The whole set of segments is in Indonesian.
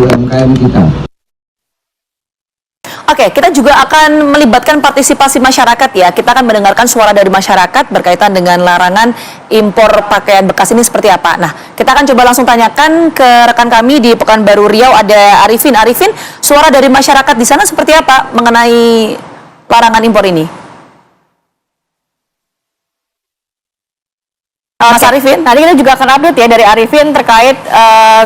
UMKM kita. Oke, kita juga akan melibatkan partisipasi masyarakat ya. Kita akan mendengarkan suara dari masyarakat berkaitan dengan larangan impor pakaian bekas ini seperti apa. Nah, kita akan coba langsung tanyakan ke rekan kami di Pekanbaru Riau, ada Arifin. Arifin, suara dari masyarakat di sana seperti apa mengenai larangan impor ini? Mas Arifin, tadi kita juga akan update ya dari Arifin terkait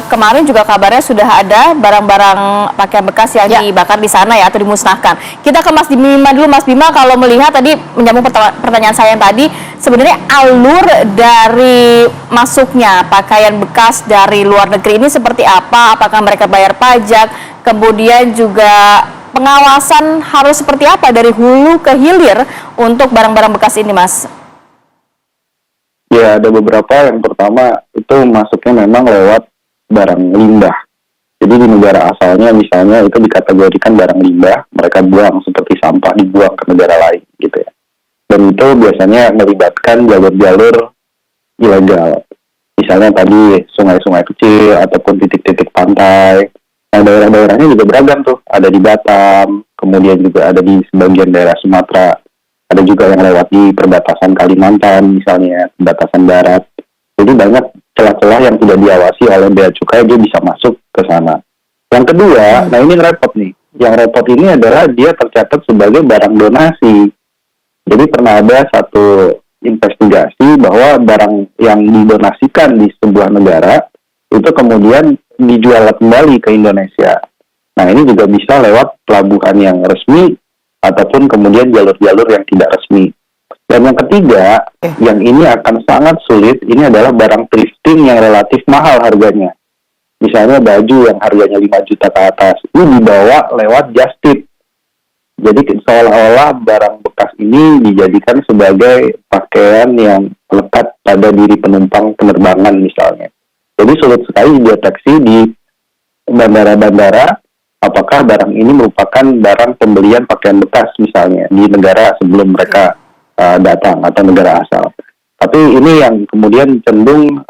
kemarin juga kabarnya sudah ada barang-barang pakaian bekas yang dibakar di sana ya atau dimusnahkan. Kita ke Mas Bima dulu. Mas Bima, kalau melihat tadi menyambung pertanyaan saya yang tadi, sebenarnya alur dari masuknya pakaian bekas dari luar negeri ini seperti apa? Apakah mereka bayar pajak? Kemudian juga pengawasan harus seperti apa dari hulu ke hilir untuk barang-barang bekas ini, Mas? Ya, ada beberapa. Yang pertama itu masuknya memang lewat barang limbah. Jadi di negara asalnya misalnya itu dikategorikan barang limbah, mereka buang seperti sampah, dibuang ke negara lain gitu ya. Dan itu biasanya melibatkan jalur-jalur ilegal. Misalnya tadi sungai-sungai kecil ataupun titik-titik pantai. Nah, daerah-daerahnya juga beragam tuh. Ada di Batam, kemudian juga ada di sebagian daerah Sumatera. Ada juga yang lewat di perbatasan Kalimantan misalnya, perbatasan darat. Jadi banyak celah-celah yang tidak diawasi oleh bea cukai, dia bisa masuk ke sana. Yang kedua, nah ini repot nih. Yang repot ini adalah dia tercatat sebagai barang donasi. Jadi pernah ada satu investigasi bahwa barang yang didonasikan di sebuah negara itu kemudian dijual kembali ke Indonesia. Nah ini juga bisa lewat pelabuhan yang resmi ataupun kemudian jalur-jalur yang tidak resmi. Dan yang ketiga, yang ini akan sangat sulit, ini adalah barang thrifting yang relatif mahal harganya. Misalnya baju yang harganya 5 juta ke atas, ini dibawa lewat just tip. Jadi seolah-olah barang bekas ini dijadikan sebagai pakaian yang lekat pada diri penumpang penerbangan misalnya. Jadi sulit sekali dideteksi di bandara-bandara apakah barang ini merupakan barang pembelian pakaian bekas misalnya di negara sebelum mereka datang atau negara asal. Tapi ini yang kemudian cenderung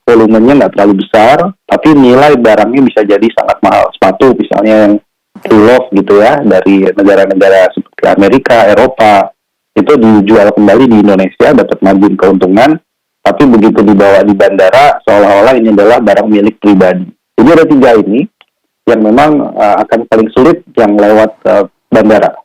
volumenya nggak terlalu besar, tapi nilai barangnya bisa jadi sangat mahal. Sepatu misalnya yang pre-love gitu ya, dari negara-negara seperti Amerika, Eropa, itu dijual kembali di Indonesia, dapat margin keuntungan, tapi begitu dibawa di bandara, seolah-olah ini adalah barang milik pribadi. Jadi ada 3 ini yang memang akan paling sulit yang lewat bandara.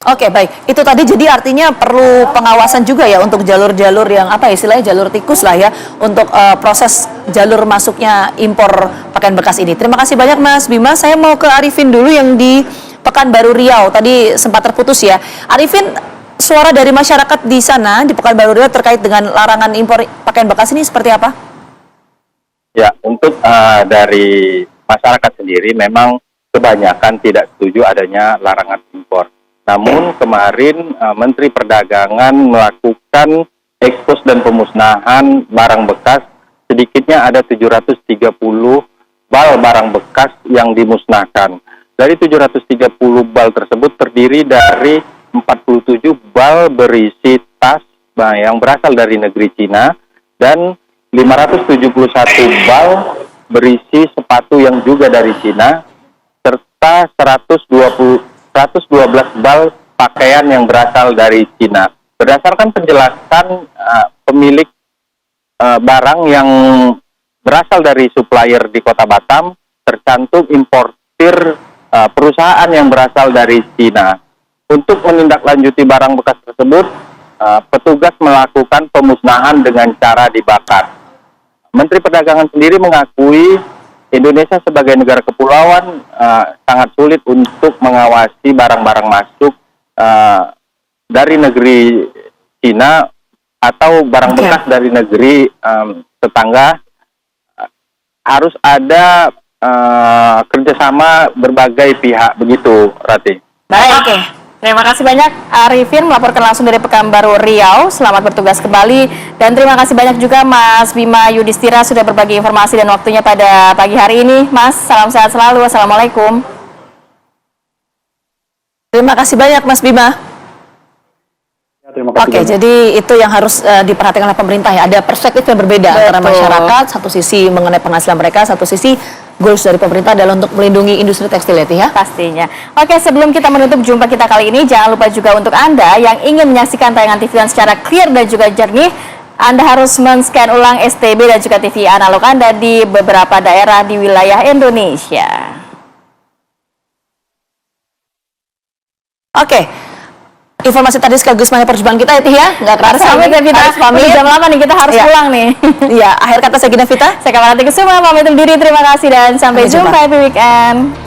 Oke, baik. Itu tadi jadi artinya perlu pengawasan juga ya untuk jalur-jalur yang apa istilahnya jalur tikus lah ya untuk proses jalur masuknya impor pakaian bekas ini. Terima kasih banyak Mas Bima. Saya mau ke Arifin dulu yang di Pekanbaru Riau. Tadi sempat terputus ya. Arifin, suara dari masyarakat di sana di Pekanbaru Riau terkait dengan larangan impor pakaian bekas ini seperti apa? Ya, untuk dari masyarakat sendiri memang kebanyakan tidak setuju adanya larangan impor. Namun kemarin Menteri Perdagangan melakukan ekspos dan pemusnahan barang bekas, sedikitnya ada 730 bal barang bekas yang dimusnahkan. Dari 730 bal tersebut terdiri dari 47 bal berisi tas yang berasal dari negeri Cina dan 571 bal berisi sepatu yang juga dari Cina, serta 112 bal pakaian yang berasal dari Cina. Berdasarkan penjelasan pemilik barang yang berasal dari supplier di Kota Batam, tercantum importir perusahaan yang berasal dari Cina. Untuk menindaklanjuti barang bekas tersebut, petugas melakukan pemusnahan dengan cara dibakar. Menteri Perdagangan sendiri mengakui Indonesia sebagai negara kepulauan sangat sulit untuk mengawasi barang-barang masuk dari negeri Cina atau barang bekas dari negeri tetangga. Harus ada kerjasama berbagai pihak, begitu Rati. Baik, oke. Terima kasih banyak Arifin melaporkan langsung dari Pekanbaru Riau. Selamat bertugas kembali dan terima kasih banyak juga Mas Bima Yudhistira sudah berbagi informasi dan waktunya pada pagi hari ini. Mas, salam sehat selalu. Wassalamualaikum. Terima kasih banyak Mas Bima. Terima kasih. Oke, jadi itu yang harus diperhatikan oleh pemerintah ya. Ada perspektif yang berbeda antara masyarakat, satu sisi mengenai penghasilan mereka, satu sisi goals dari pemerintah adalah untuk melindungi industri tekstil ya. Pastinya. Oke, sebelum kita menutup jumpa kita kali ini, jangan lupa juga untuk Anda yang ingin menyaksikan tayangan TV secara clear dan juga jernih, Anda harus men-scan ulang STB dan juga TV analog Anda di beberapa daerah di wilayah Indonesia. Oke. Informasi tadi sekaligus mana perjumpaan kita ya, Tih ya. Nggak kerasa Pamit ya, Vita. harus pamit. Udah jam 8 nih, kita harus pulang nih. Iya, akhir kata saya Gina Vita. Saya Kamarati Kusuma, pamit undur diri. Terima kasih dan sampai Sampai jumpa. jumpa di weekend.